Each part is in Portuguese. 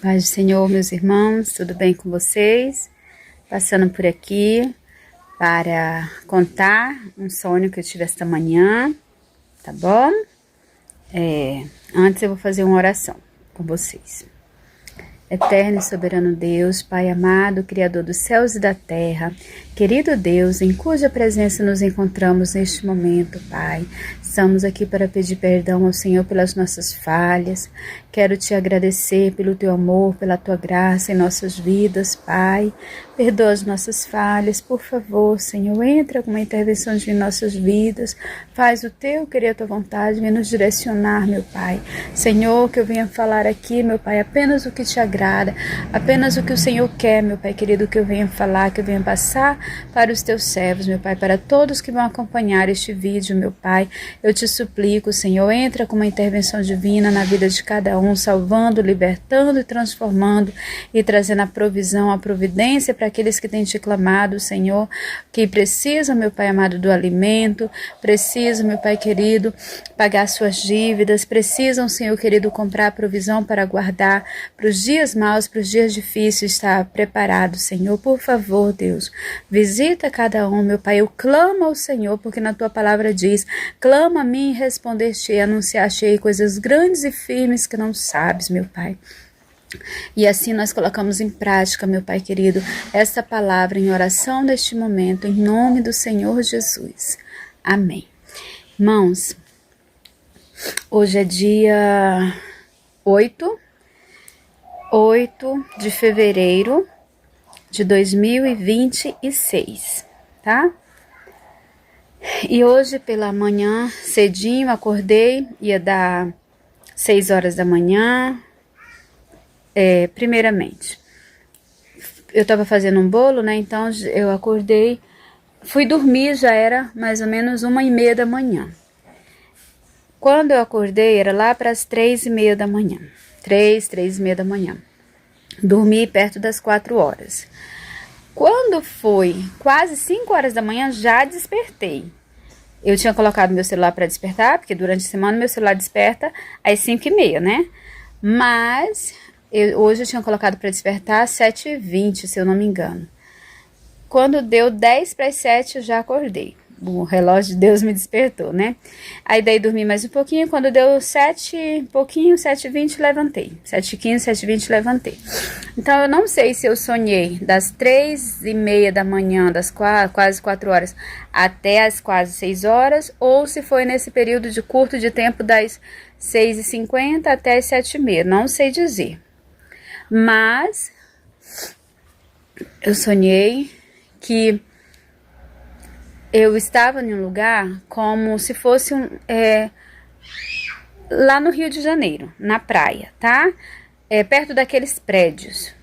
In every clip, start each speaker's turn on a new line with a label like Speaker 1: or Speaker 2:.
Speaker 1: Paz do Senhor, meus irmãos, tudo bem com vocês? Passando por aqui para contar um sonho que eu tive esta manhã, tá bom? Antes eu vou fazer uma oração com vocês. Eterno e soberano Deus, Pai amado, Criador dos céus e da terra, querido Deus, em cuja presença nos encontramos neste momento, Pai. Estamos aqui para pedir perdão ao Senhor pelas nossas falhas. Quero te agradecer pelo teu amor, pela tua graça em nossas vidas, Pai. Perdoa as nossas falhas, por favor, Senhor. Entra com uma intervenção em nossas vidas. Faz o teu querer, a tua vontade, vem nos direcionar, meu Pai. Senhor, que eu venha falar aqui, meu Pai, apenas o que te agrada, apenas o que o Senhor quer, meu Pai querido, que eu venha falar, que eu venha passar para os teus servos, meu Pai, para todos que vão acompanhar este vídeo, meu Pai. Eu te suplico, Senhor, entra com uma intervenção divina na vida de cada um, salvando, libertando e transformando e trazendo a provisão, a providência para aqueles que têm te clamado, Senhor, que precisam, meu Pai amado, do alimento, precisam, meu Pai querido, pagar suas dívidas, precisam, Senhor querido, comprar a provisão para guardar para os dias maus, para os dias difíceis, estar preparado, Senhor. Por favor, Deus, visita cada um, meu Pai. Eu clamo ao Senhor, porque na tua palavra diz: clama a mim e responder-te-ei, anunciar-te-ei coisas grandes e firmes que não sabes, meu Pai. E assim nós colocamos em prática, meu Pai querido, esta palavra em oração neste momento, em nome do Senhor Jesus. Amém. Irmãos, hoje é dia 8 de fevereiro de 2026, tá? E hoje pela manhã, cedinho, acordei, ia dar 6 horas da manhã. Primeiramente, eu tava fazendo um bolo, né? Então eu acordei, fui dormir, já era mais ou menos 1h30 da manhã. Quando eu acordei, era lá para as 3h30 da manhã. 3h30 da manhã. Dormi perto das 4 horas. Quando foi quase 5 horas da manhã, já despertei. Eu tinha colocado meu celular para despertar, porque durante a semana meu celular desperta às 5h30, né? Mas hoje eu tinha colocado para despertar às 7h20, se eu não me engano. Quando deu 10 para as 7, eu já acordei. O relógio de Deus me despertou, né? Aí daí dormi mais um pouquinho. Quando deu 7h20, levantei. 7h15, 7h20, levantei. Então eu não sei se eu sonhei das 3h30 da manhã, das quase 4 horas, até as quase 6 horas, ou se foi nesse período de curto de tempo das 6h50 até as 7h30. Não sei dizer. Mas eu sonhei que eu estava em um lugar como se fosse lá no Rio de Janeiro, na praia, tá? Perto daqueles prédios.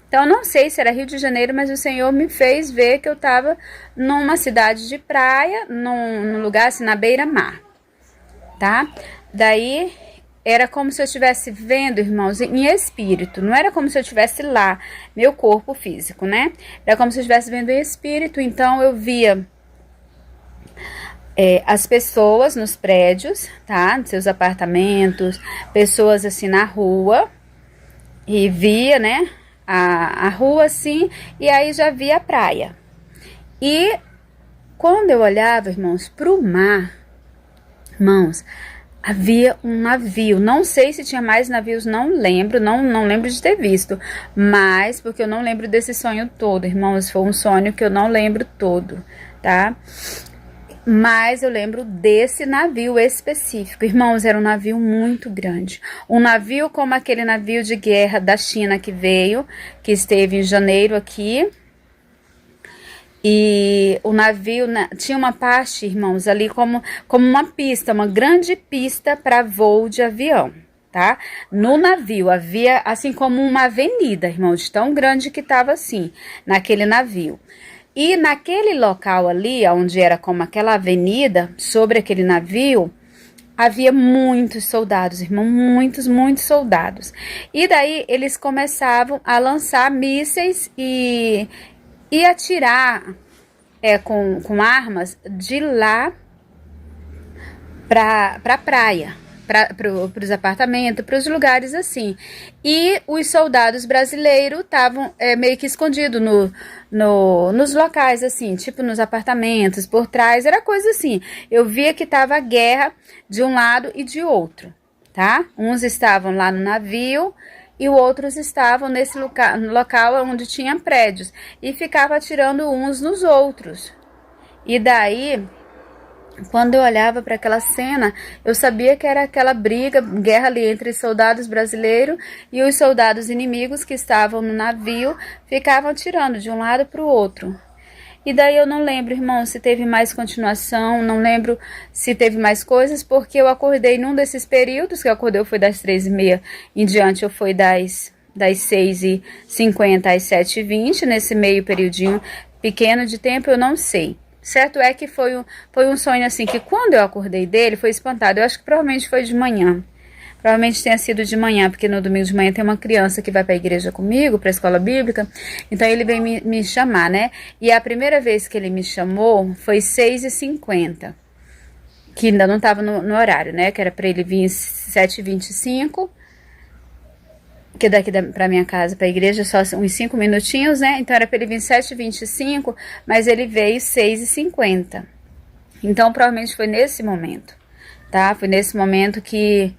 Speaker 1: Então, eu não sei se era Rio de Janeiro, mas o Senhor me fez ver que eu estava numa cidade de praia, num lugar assim, na beira-mar, tá? Daí, era como se eu estivesse vendo, irmãos, em espírito. Não era como se eu estivesse lá, meu corpo físico, né? Era como se eu estivesse vendo em espírito. Então, eu via as pessoas nos prédios, tá? Nos seus apartamentos, pessoas assim na rua, e via, né? A rua assim, e aí já via a praia. E quando eu olhava, irmãos, pro mar, irmãos, havia um navio. Não sei se tinha mais navios, não lembro, não lembro de ter visto, mas porque eu não lembro desse sonho todo, irmãos, foi um sonho que eu não lembro todo, tá? Mas eu lembro desse navio específico. Irmãos, era um navio muito grande. Um navio como aquele navio de guerra da China que veio, que esteve em janeiro aqui. E o navio tinha uma parte, irmãos, ali como uma pista, uma grande pista para voo de avião, tá? No navio havia assim como uma avenida, irmãos, tão grande que estava assim, naquele navio. E naquele local ali, onde era como aquela avenida, sobre aquele navio, havia muitos soldados, irmão, muitos soldados. E daí eles começavam a lançar mísseis e atirar com armas de lá pra praia, para os apartamentos, para os lugares assim. E os soldados brasileiros estavam meio que escondidos nos locais, assim, tipo nos apartamentos, por trás, era coisa assim. Eu via que estava a guerra de um lado e de outro, tá? Uns estavam lá no navio e outros estavam nesse local onde tinha prédios e ficava atirando uns nos outros. E daí, quando eu olhava para aquela cena, eu sabia que era aquela guerra ali entre soldados brasileiros e os soldados inimigos que estavam no navio, ficavam atirando de um lado para o outro. E daí eu não lembro, irmão, se teve mais continuação, não lembro se teve mais coisas, porque eu acordei num desses períodos, que eu acordei foi das 3h30 em diante, ou foi das 6h50 às 7h20, nesse meio periodinho pequeno de tempo, eu não sei. Certo é que foi um sonho assim, que quando eu acordei dele, foi espantado. Eu acho que provavelmente foi de manhã. Provavelmente tenha sido de manhã, porque no domingo de manhã tem uma criança que vai para a igreja comigo, para a escola bíblica. Então ele veio me chamar, né? E a primeira vez que ele me chamou foi 6h50. Que ainda não estava no horário, né? Que era para ele vir 7h25. Que daqui pra minha casa, pra igreja, só uns 5 minutinhos, né? Então era pra ele vir 7h25, mas ele veio 6h50. Então provavelmente foi nesse momento, tá? Foi nesse momento que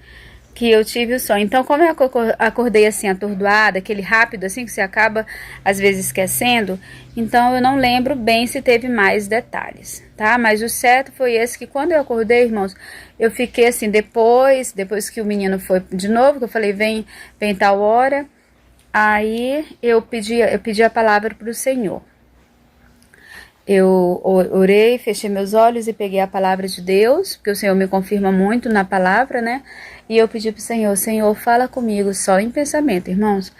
Speaker 1: eu tive o sonho. Então, como eu acordei assim, atordoada, aquele rápido assim, que você acaba às vezes esquecendo, então eu não lembro bem se teve mais detalhes, tá? Mas o certo foi esse, que quando eu acordei, irmãos, eu fiquei assim, depois que o menino foi de novo, que eu falei, vem tal hora, aí eu pedi a palavra para o Senhor. Eu orei, fechei meus olhos e peguei a palavra de Deus, porque o Senhor me confirma muito na palavra, né? E eu pedi pro Senhor, Senhor, fala comigo só em pensamento, irmãos.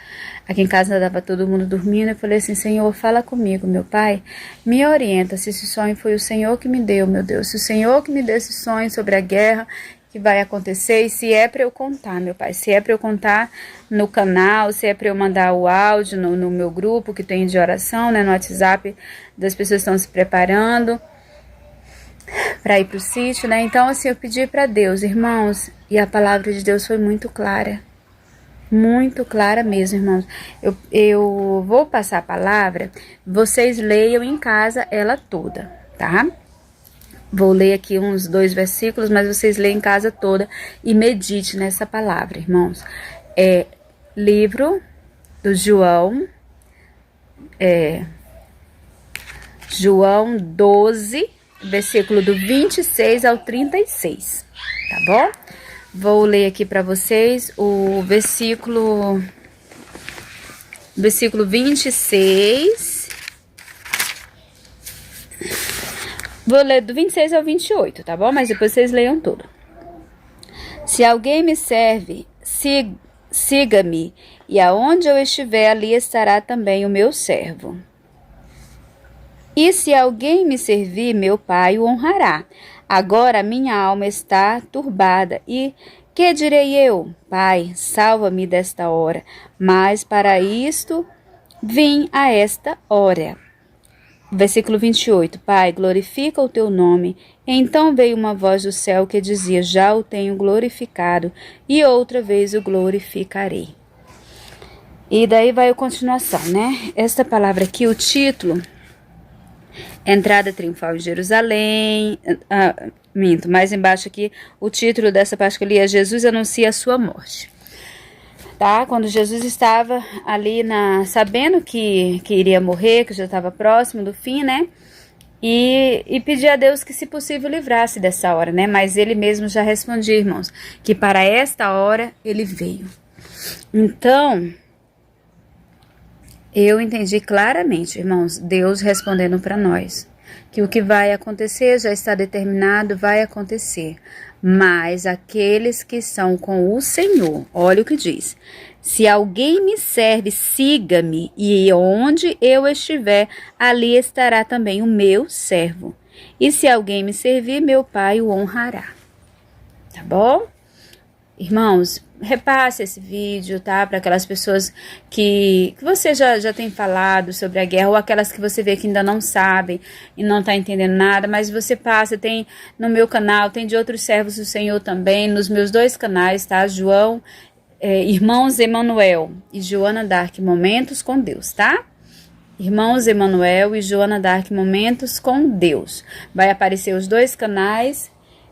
Speaker 1: Aqui em casa estava todo mundo dormindo, eu falei assim, Senhor, fala comigo, meu Pai, me orienta se esse sonho foi o Senhor que me deu, meu Deus. Se o Senhor que me deu esse sonho sobre a guerra que vai acontecer, e se é para eu contar, meu Pai, se é para eu contar no canal, se é para eu mandar o áudio no meu grupo que tem de oração, né, no WhatsApp, das pessoas que estão se preparando para ir pro sítio, né? Então, assim, eu pedi para Deus, irmãos, e a palavra de Deus foi muito clara mesmo, irmãos. Eu vou passar a palavra, vocês leiam em casa ela toda, tá? Vou ler aqui uns 2 versículos, mas vocês leem em casa toda e medite nessa palavra, irmãos. É livro do João, João 12, versículo do 26 ao 36, tá bom? Vou ler aqui para vocês o versículo 26. Vou ler do 26 ao 28, tá bom? Mas depois vocês leiam tudo. Se alguém me serve, siga-me, e aonde eu estiver, ali estará também o meu servo. E se alguém me servir, meu Pai o honrará. Agora minha alma está turbada, e que direi eu? Pai, salva-me desta hora. Mas para isto vim a esta hora. Versículo 28. Pai, glorifica o teu nome. Então veio uma voz do céu que dizia, já o tenho glorificado, e outra vez o glorificarei. E daí vai a continuação, né? Esta palavra aqui, o título, Entrada Triunfal em Jerusalém, mais embaixo aqui, o título dessa parte que eu li é Jesus anuncia a sua morte. Tá? Quando Jesus estava ali sabendo que iria morrer, que já estava próximo do fim, né? E pedir a Deus que, se possível, livrasse dessa hora, né? Mas ele mesmo já respondia, irmãos, que para esta hora ele veio. Então, eu entendi claramente, irmãos, Deus respondendo para nós, que o que vai acontecer já está determinado, vai acontecer. Mas aqueles que são com o Senhor, olha o que diz, se alguém me serve, siga-me, e onde eu estiver, ali estará também o meu servo. E se alguém me servir, meu Pai o honrará. Tá bom? Irmãos, repasse esse vídeo, tá? Para aquelas pessoas que você já tem falado sobre a guerra, ou aquelas que você vê que ainda não sabem e não tá entendendo nada, mas você passa, tem no meu canal, tem de outros servos do Senhor também, nos meus 2 canais, tá? Irmãos Emanuel e Joana Dark Momentos com Deus, tá? Irmãos Emanuel e Joana Dark Momentos com Deus. Vai aparecer os 2 canais.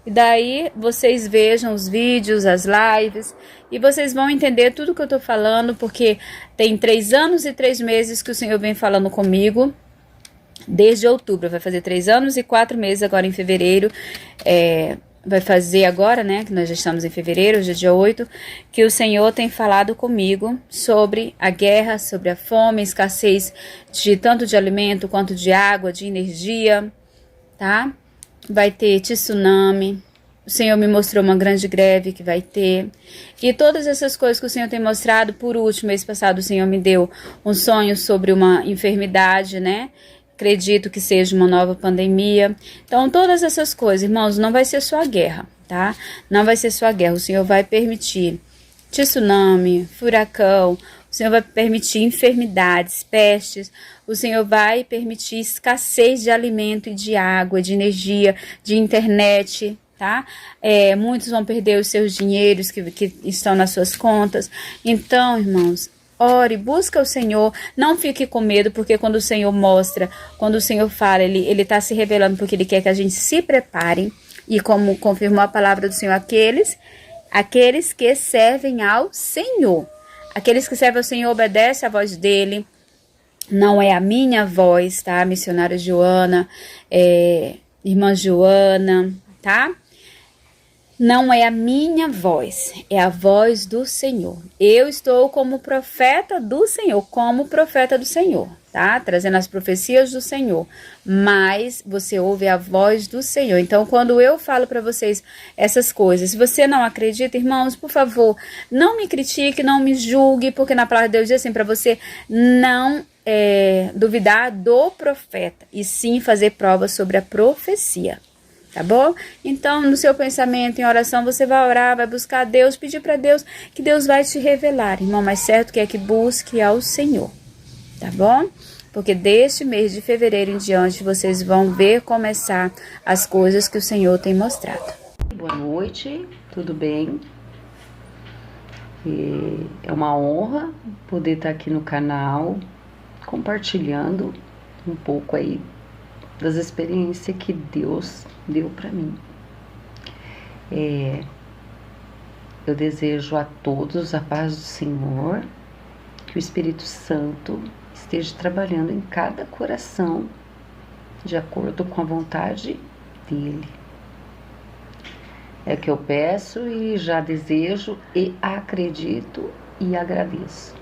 Speaker 1: E daí vocês vejam os vídeos, as lives, e vocês vão entender tudo que eu tô falando, porque tem 3 anos e 3 meses que o Senhor vem falando comigo, desde outubro. Vai fazer 3 anos e 4 meses agora em fevereiro, vai fazer agora, né, que nós já estamos em fevereiro, hoje é dia 8, que o Senhor tem falado comigo sobre a guerra, sobre a fome, escassez de tanto de alimento quanto de água, de energia, tá? Vai ter tsunami, o Senhor me mostrou uma grande greve que vai ter, e todas essas coisas que o Senhor tem mostrado. Por último, mês passado o Senhor me deu um sonho sobre uma enfermidade, né? Acredito que seja uma nova pandemia. Então, todas essas coisas, irmãos, não vai ser só a guerra, tá? Não vai ser só a guerra, o Senhor vai permitir tsunami, furacão, o Senhor vai permitir enfermidades, pestes, o Senhor vai permitir escassez de alimento e de água, de energia, de internet, tá? Muitos vão perder os seus dinheiros que estão nas suas contas. Então, irmãos, ore, busca o Senhor, não fique com medo, porque quando o Senhor mostra, quando o Senhor fala, Ele está se revelando porque Ele quer que a gente se prepare, e como confirmou a palavra do Senhor, aqueles que servem ao Senhor. Aqueles que servem ao Senhor obedecem à voz dele, não é a minha voz, tá? Missionária Joana, irmã Joana, tá? Não é a minha voz, é a voz do Senhor. Eu estou como profeta do Senhor, tá? Trazendo as profecias do Senhor, mas você ouve a voz do Senhor. Então, quando eu falo para vocês essas coisas, se você não acredita, irmãos, por favor, não me critique, não me julgue, porque na palavra de Deus diz assim, para você não duvidar do profeta, e sim fazer provas sobre a profecia. Tá bom? Então, no seu pensamento, em oração, você vai orar, vai buscar a Deus, pedir para Deus, que Deus vai te revelar, irmão. Mas certo que é que busque ao Senhor, tá bom? Porque deste mês de fevereiro em diante, vocês vão ver começar as coisas que o Senhor tem mostrado.
Speaker 2: Boa noite, tudo bem? É uma honra poder estar aqui no canal, compartilhando um pouco aí das experiências que Deus deu para mim. Eu desejo a todos a paz do Senhor, que o Espírito Santo esteja trabalhando em cada coração de acordo com a vontade dele. É o que eu peço e já desejo e acredito e agradeço.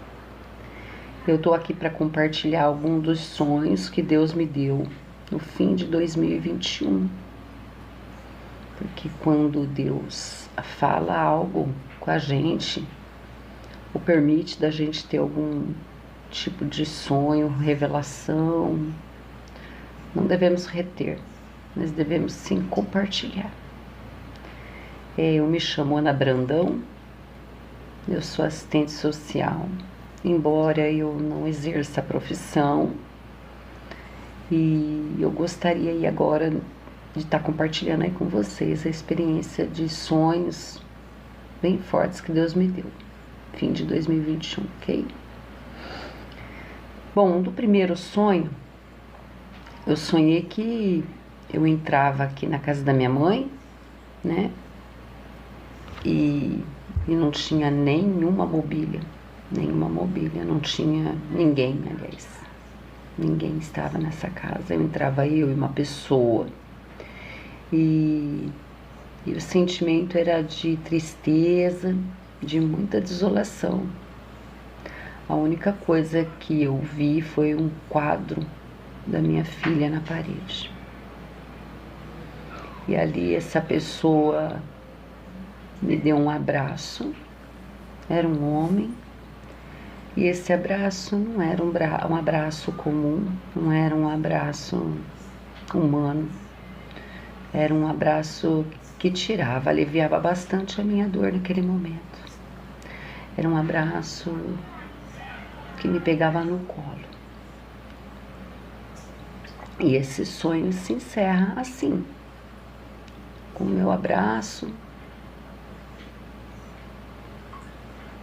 Speaker 2: Eu estou aqui para compartilhar alguns dos sonhos que Deus me deu no fim de 2021, porque quando Deus fala algo com a gente, ou permite da gente ter algum tipo de sonho, revelação, não devemos reter, mas devemos sim compartilhar. Eu me chamo Ana Brandão, eu sou assistente social, embora eu não exerça a profissão, e eu gostaria aí agora de estar compartilhando aí com vocês a experiência de sonhos bem fortes que Deus me deu, fim de 2021, ok? Bom, do primeiro sonho, eu sonhei que eu entrava aqui na casa da minha mãe, né? E não tinha nenhuma mobília, não tinha ninguém, aliás. Ninguém estava nessa casa, eu entrava eu e uma pessoa, e o sentimento era de tristeza, de muita desolação. A única coisa que eu vi foi um quadro da minha filha na parede, e ali essa pessoa me deu um abraço, era um homem. E esse abraço não era um abraço comum, não era um abraço humano. Era um abraço que tirava, aliviava bastante a minha dor naquele momento. Era um abraço que me pegava no colo. E esse sonho se encerra assim, com o meu abraço,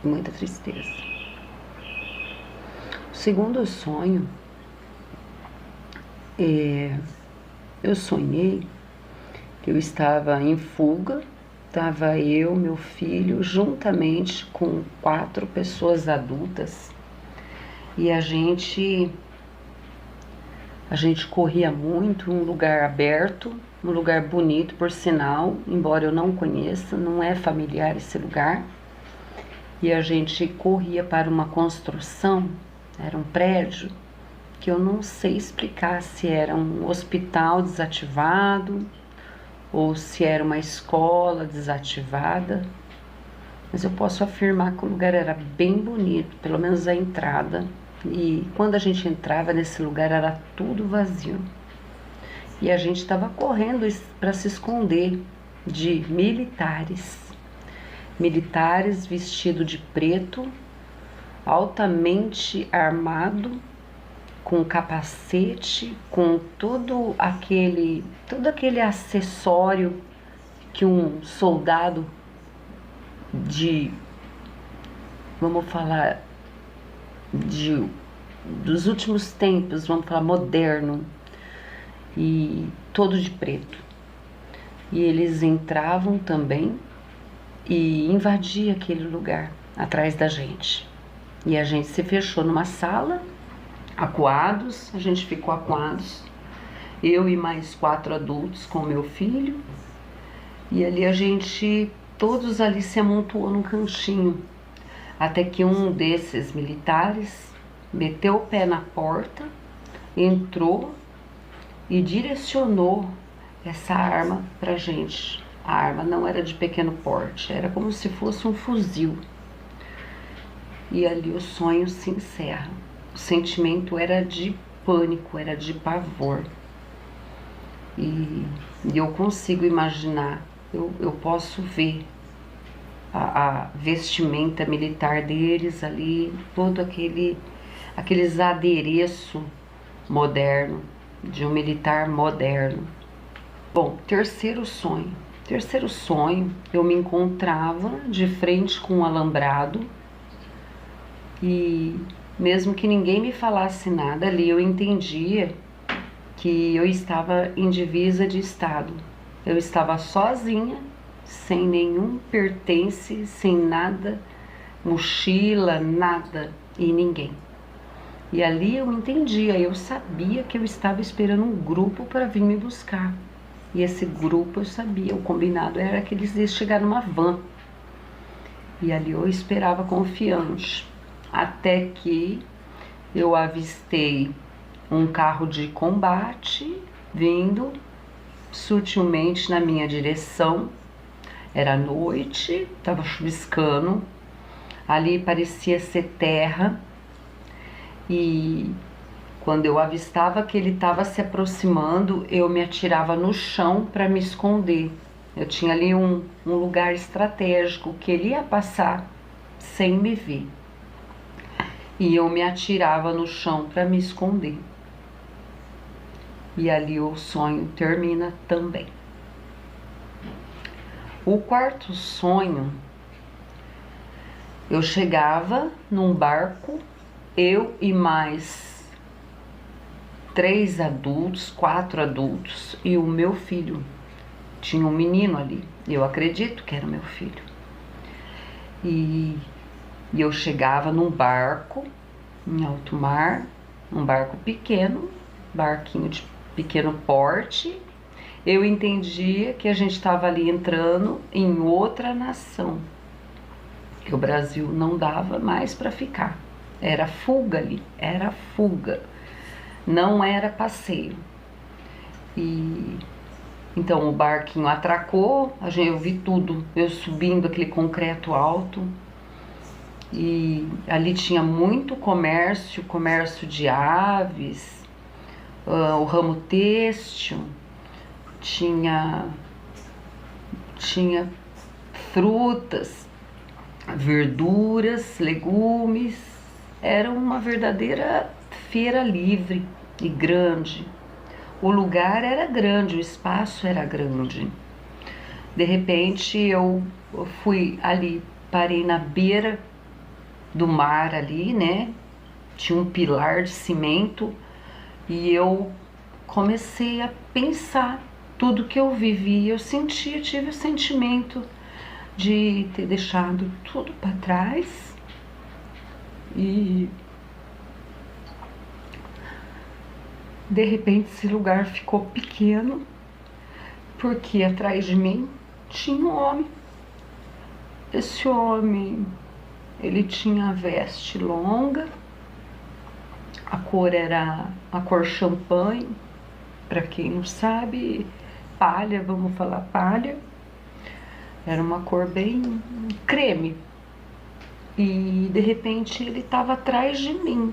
Speaker 2: muita tristeza. O segundo sonho, eu sonhei que eu estava em fuga, estava eu, meu filho, juntamente com 4 pessoas adultas, e a gente corria muito, um lugar aberto, um lugar bonito, por sinal, embora eu não conheça, não é familiar esse lugar. E a gente corria para uma construção, era um prédio, que eu não sei explicar se era um hospital desativado ou se era uma escola desativada, mas eu posso afirmar que o lugar era bem bonito, pelo menos a entrada. E quando a gente entrava nesse lugar era tudo vazio. E a gente estava correndo para se esconder de militares vestidos de preto, altamente armado, com capacete, com todo aquele acessório que um soldado vamos falar, dos últimos tempos, vamos falar moderno, e todo de preto. E eles entravam também e invadiam aquele lugar atrás da gente. E a gente se fechou numa sala, acuados, a gente ficou acuados, eu e mais 4 adultos com meu filho, e ali todos ali se amontoou num cantinho, até que um desses militares meteu o pé na porta, entrou e direcionou essa arma pra gente. A arma não era de pequeno porte, era como se fosse um fuzil. E ali o sonho se encerra. O sentimento era de pânico, era de pavor. E eu consigo imaginar, eu posso ver a vestimenta militar deles ali, todo aqueles adereço moderno, de um militar moderno. Bom, terceiro sonho, eu me encontrava de frente com um alambrado, e mesmo que ninguém me falasse nada ali, eu entendia que eu estava em divisa de estado. Eu estava sozinha, sem nenhum pertence, sem nada, mochila, nada e ninguém. E ali eu entendia, eu sabia que eu estava esperando um grupo para vir me buscar. E esse grupo eu sabia, o combinado era que eles iam chegar numa van. E ali eu esperava confiante, até que eu avistei um carro de combate vindo sutilmente na minha direção. Era noite, estava chuviscando, ali parecia ser terra, e quando eu avistava que ele estava se aproximando, eu me atirava no chão para me esconder. Eu tinha ali um lugar estratégico que ele ia passar sem me ver. E eu me atirava no chão para me esconder. E ali o sonho termina também. O quarto sonho, eu chegava num barco, eu e mais 3 adultos, 4 adultos e o meu filho. Tinha um menino ali, eu acredito que era meu filho. E eu chegava num barco em alto mar, um barco pequeno, barquinho de pequeno porte. Eu entendia que a gente estava ali entrando em outra nação, que o Brasil não dava mais para ficar. Era fuga ali, era fuga, não era passeio. E então o barquinho atracou, eu vi tudo, eu subindo aquele concreto alto, e ali tinha muito comércio de aves, o ramo têxtil, tinha tinha frutas, verduras, legumes. Era uma verdadeira feira livre e grande. O lugar era grande, o espaço era grande. De repente eu fui ali, parei na beira do mar ali, né? Tinha um pilar de cimento e eu comecei a pensar tudo que eu vivi. Eu tive o sentimento de ter deixado tudo para trás e de repente esse lugar ficou pequeno, porque atrás de mim tinha um homem. Esse homem, ele tinha a veste longa, a cor era a cor champanhe, para quem não sabe, palha, vamos falar palha. Era uma cor bem creme. E de repente ele estava atrás de mim.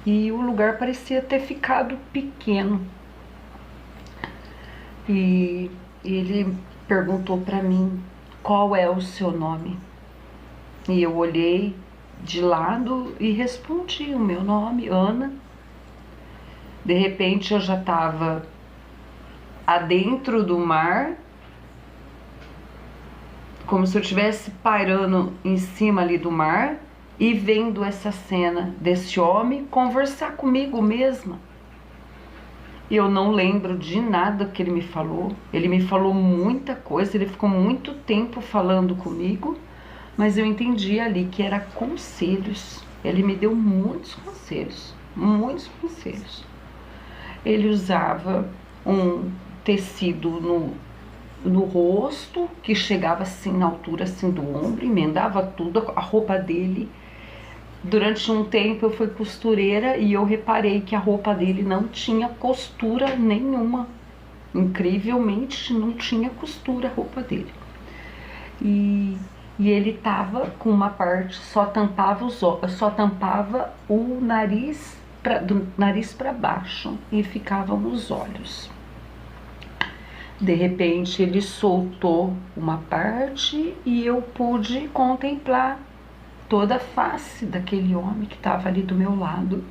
Speaker 2: E o lugar parecia ter ficado pequeno. E ele perguntou para mim: qual é o seu nome? E eu olhei de lado e respondi o meu nome, Ana. De repente eu já estava adentro do mar, como se eu estivesse pairando em cima ali do mar e vendo essa cena desse homem conversar comigo mesma. Eu não lembro de nada que ele me falou. Ele me falou muita coisa, ele ficou muito tempo falando comigo, mas eu entendi ali que era conselhos. Ele me deu muitos conselhos, muitos conselhos. Ele usava um tecido no rosto, que chegava assim na altura assim do ombro, emendava tudo, a roupa dele. Durante um tempo eu fui costureira e eu reparei que a roupa dele não tinha costura nenhuma. Incrivelmente não tinha costura a roupa dele. E ele tava com uma parte, só tampava o nariz, do nariz para baixo, e ficavam os olhos. De repente ele soltou uma parte e eu pude contemplar toda a face daquele homem que estava ali do meu lado.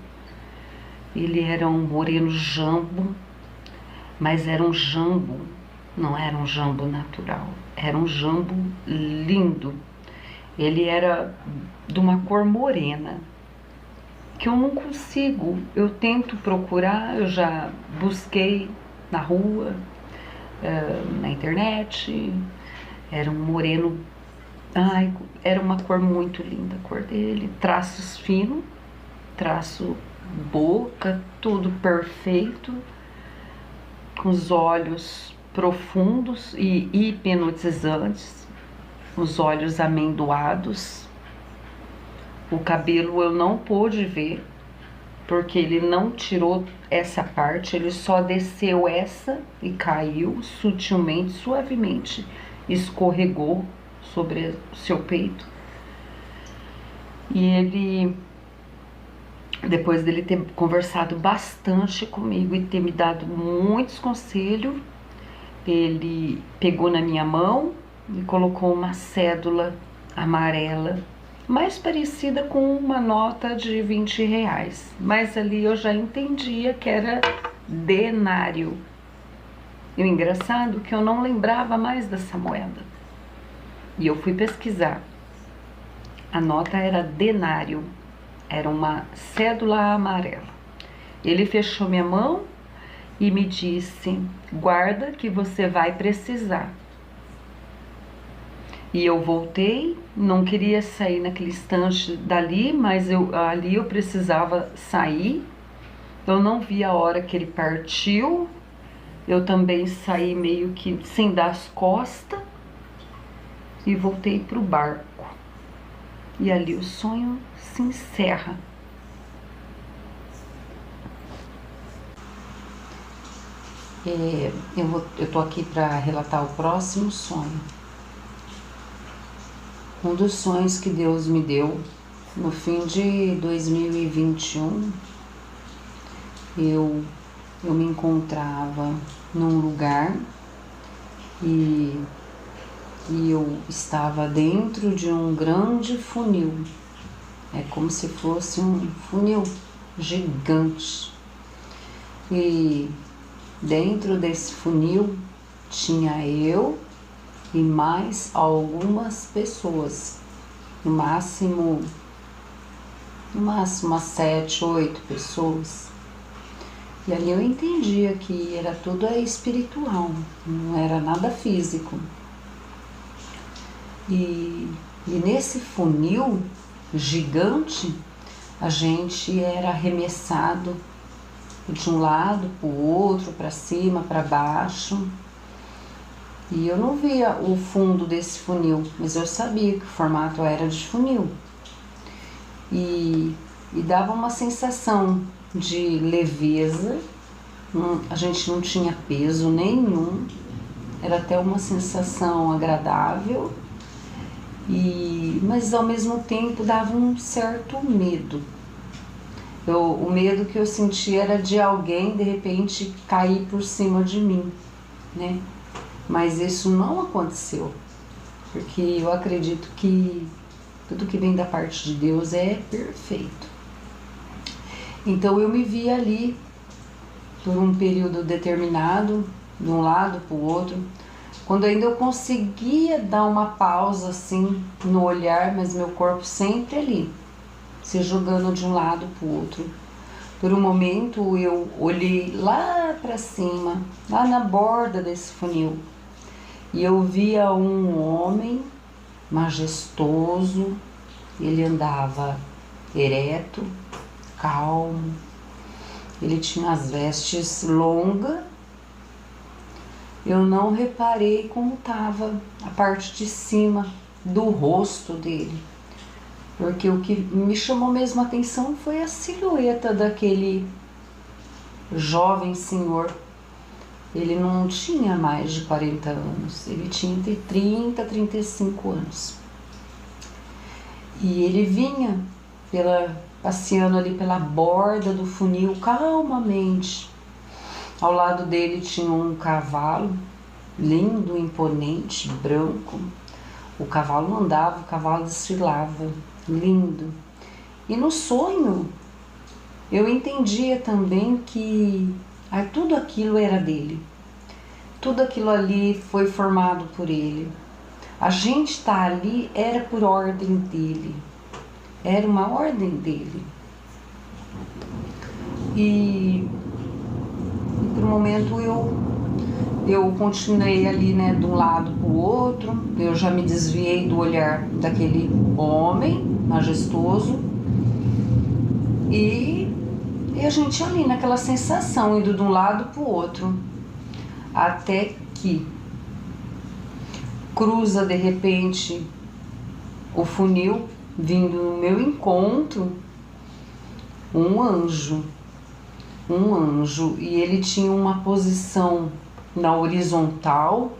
Speaker 2: Ele era um moreno jambo, mas era um jambo, não era um jambo natural, era um jambo lindo. Ele era de uma cor morena, que eu não consigo, eu tento procurar, eu já busquei na rua, na internet. Era um moreno, ai, era uma cor muito linda a cor dele, traços finos, traço boca, tudo perfeito, com os olhos profundos e hipnotizantes, os olhos amendoados. O cabelo eu não pude ver, porque ele não tirou essa parte, ele só desceu essa e caiu sutilmente, suavemente, escorregou sobre o seu peito. E ele, depois dele ter conversado bastante comigo e ter me dado muitos conselhos, ele pegou na minha mão e colocou uma cédula amarela, mais parecida com uma nota de R$20, mas ali eu já entendia que era denário. E o engraçado é que eu não lembrava mais dessa moeda. E eu fui pesquisar. A nota era denário, era uma cédula amarela. Ele fechou minha mão e me disse: guarda que você vai precisar. E eu voltei, não queria sair naquele instante dali, mas ali eu precisava sair. Eu não vi a hora que ele partiu. Eu também saí meio que sem dar as costas e voltei para o barco. E ali o sonho se encerra. Eu tô aqui para relatar o próximo sonho. Um dos sonhos que Deus me deu no fim de 2021, eu me encontrava num lugar e e eu estava dentro de um grande funil. É como se fosse um funil gigante. E dentro desse funil tinha eu e mais algumas pessoas, no máximo umas 7, 8 pessoas. E ali eu entendia que era tudo espiritual, não era nada físico. E nesse funil gigante, a gente era arremessado de um lado para o outro, para cima, para baixo. E eu não via o fundo desse funil, mas eu sabia que o formato era de funil. E dava uma sensação de leveza, a gente não tinha peso nenhum, era até uma sensação agradável, mas ao mesmo tempo dava um certo medo. O medo que eu sentia era de alguém de repente cair por cima de mim, né? Mas isso não aconteceu, porque eu acredito que tudo que vem da parte de Deus é perfeito. Então eu me vi ali por um período determinado, de um lado para o outro, quando ainda eu conseguia dar uma pausa assim no olhar, mas meu corpo sempre ali, se jogando de um lado para o outro. Por um momento eu olhei lá para cima, lá na borda desse funil, e eu via um homem majestoso, ele andava ereto, calmo, ele tinha as vestes longas. Eu não reparei como estava a parte de cima do rosto dele, porque o que me chamou mesmo a atenção foi a silhueta daquele jovem senhor. Ele não tinha mais de 40 anos, ele tinha entre 30 e 35 anos. E ele vinha passeando ali pela borda do funil calmamente. Ao lado dele tinha um cavalo lindo, imponente, branco. O cavalo andava, o cavalo desfilava, lindo. E no sonho eu entendia também que tudo aquilo era dele. Tudo aquilo ali foi formado por ele. A gente estar ali era por ordem dele. Era uma ordem dele. E por um momento eu continuei ali, né, de um lado para o outro. Eu já me desviei do olhar daquele homem majestoso. E a gente ali naquela sensação, indo de um lado para o outro. Até que cruza de repente o funil, vindo no meu encontro, um anjo, e ele tinha uma posição na horizontal,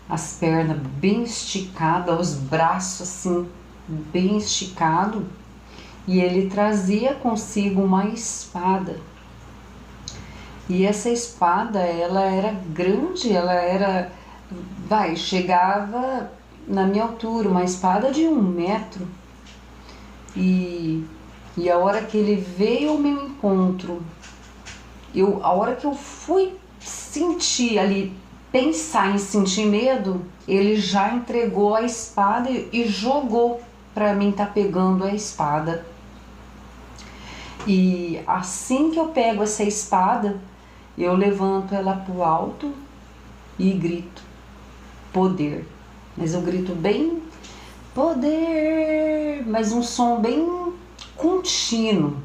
Speaker 2: as pernas bem esticadas, os braços assim bem esticados, e ele trazia consigo uma espada. E essa espada, ela era grande, chegava na minha altura, uma espada de 1 metro. E a hora que ele veio ao meu encontro, a hora que eu fui sentir ali, pensar em sentir medo, ele já entregou a espada e jogou para mim estar pegando a espada. E assim que eu pego essa espada, eu levanto ela pro alto e grito, poder. Mas eu grito bem, poder, mas um som bem contínuo.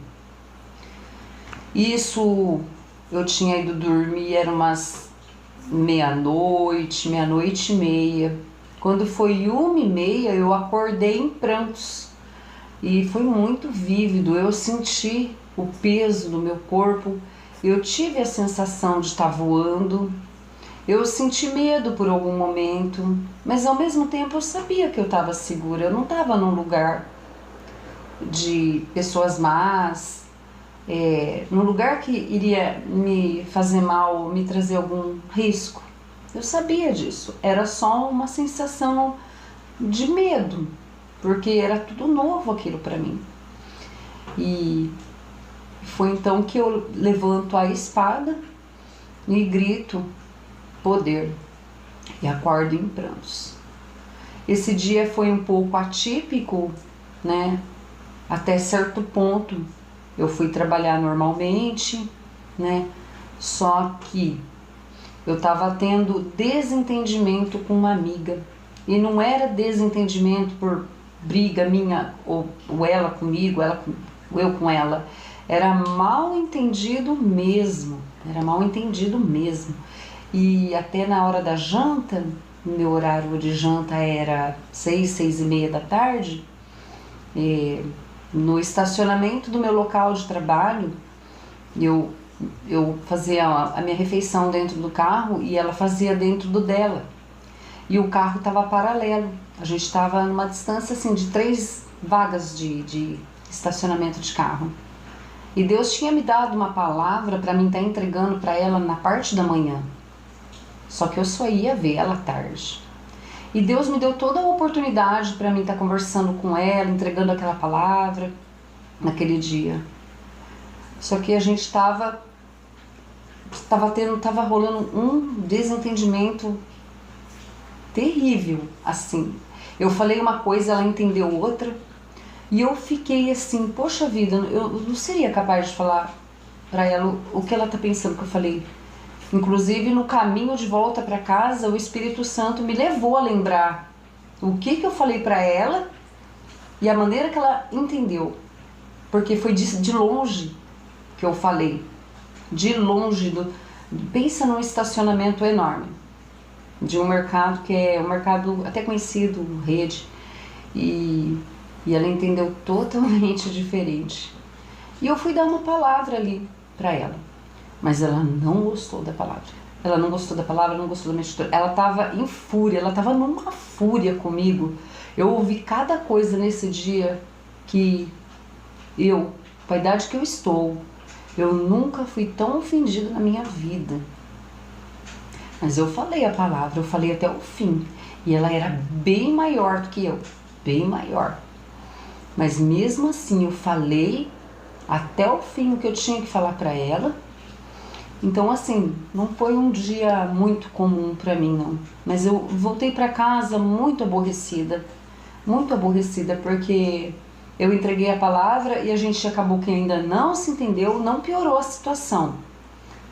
Speaker 2: Isso eu tinha ido dormir, era umas meia-noite e meia. Quando foi 1h30, eu acordei em prantos. E foi muito vívido, eu senti o peso do meu corpo, eu tive a sensação de estar voando, eu senti medo por algum momento, mas ao mesmo tempo eu sabia que eu estava segura, eu não estava num lugar de pessoas más, num lugar que iria me fazer mal, me trazer algum risco. Eu sabia disso. Era só uma sensação de medo, porque era tudo novo aquilo para mim. E foi então que eu levanto a espada e grito poder e acordo em prantos. Esse dia foi um pouco atípico, né? Até certo ponto eu fui trabalhar normalmente, né? Só que eu estava tendo desentendimento com uma amiga. E não era desentendimento por briga minha ou ela comigo, eu com ela. Era mal entendido mesmo. Era mal entendido mesmo. E até na hora da janta, meu horário de janta era 6h, 6h30 da tarde, no estacionamento do meu local de trabalho, eu fazia a minha refeição dentro do carro e ela fazia dentro do dela. E o carro estava paralelo. A gente estava numa distância assim de 3 vagas de estacionamento de carro. E Deus tinha me dado uma palavra para mim estar entregando para ela na parte da manhã. Só que eu só ia ver ela à tarde. E Deus me deu toda a oportunidade para mim estar conversando com ela, entregando aquela palavra naquele dia. Só que a gente estava rolando um desentendimento terrível, assim. Eu falei uma coisa, ela entendeu outra, e eu fiquei assim, poxa vida, eu não seria capaz de falar para ela o que ela tá pensando que eu falei. Inclusive, no caminho de volta para casa, o Espírito Santo me levou a lembrar o que eu falei para ela e a maneira que ela entendeu. Porque foi de longe que eu falei. De longe. Pensa num estacionamento enorme. De um mercado que é um mercado até conhecido, rede. E ela entendeu totalmente diferente. E eu fui dar uma palavra ali para ela. Mas ela não gostou da palavra. Ela não gostou da palavra, não gostou da minha atitude. Ela estava em fúria, ela estava numa fúria comigo. Eu ouvi cada coisa nesse dia que eu, com a idade que eu estou, eu nunca fui tão ofendida na minha vida. Mas eu falei a palavra, eu falei até o fim. E ela era bem maior do que eu, bem maior. Mas mesmo assim eu falei até o fim o que eu tinha que falar para ela. Então assim, não foi um dia muito comum para mim não. Mas eu voltei para casa muito aborrecida porque eu entreguei a palavra e a gente acabou que ainda não se entendeu, não piorou a situação.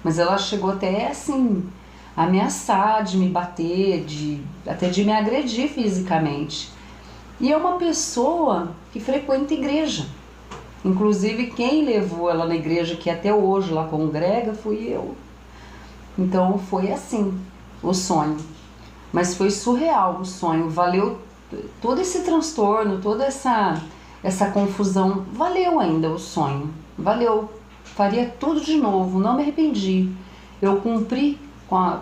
Speaker 2: Mas ela chegou até assim, a ameaçar de me bater, até de me agredir fisicamente. E é uma pessoa que frequenta igreja. Inclusive quem levou ela na igreja, que até hoje lá congrega, fui eu. Então foi assim o sonho. Mas foi surreal o sonho, valeu todo esse transtorno, toda essa confusão, valeu ainda o sonho, valeu. Faria tudo de novo, não me arrependi. Eu cumpri com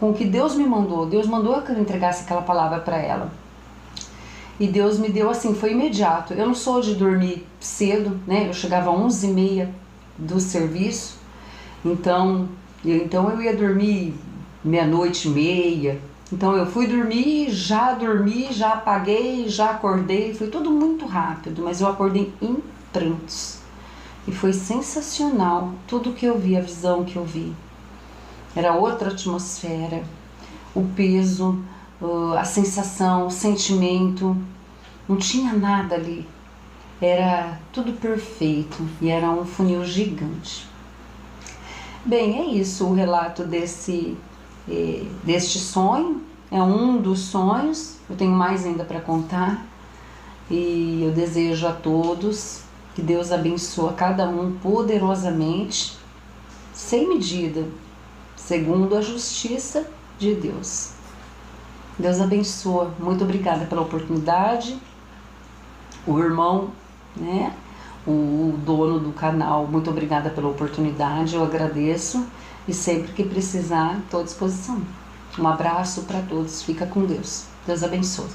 Speaker 2: o que Deus me mandou. Deus mandou que eu entregasse aquela palavra para ela. E Deus me deu assim, foi imediato. Eu não sou de dormir cedo, né? Eu chegava às 11h30 do serviço. Então eu ia dormir 00:30. Então eu fui dormir, já apaguei, já acordei. Foi tudo muito rápido, mas eu acordei em prantos. E foi sensacional tudo que eu vi, a visão que eu vi. Era outra atmosfera, o peso, a sensação, o sentimento, não tinha nada ali, era tudo perfeito e era um funil gigante. Bem, é isso o relato deste sonho, é um dos sonhos, eu tenho mais ainda para contar e eu desejo a todos que Deus abençoe cada um poderosamente, sem medida, segundo a justiça de Deus. Deus abençoa. Muito obrigada pela oportunidade. O irmão, né? O dono do canal, muito obrigada pela oportunidade. Eu agradeço. E sempre que precisar, estou à disposição. Um abraço para todos. Fica com Deus. Deus abençoe.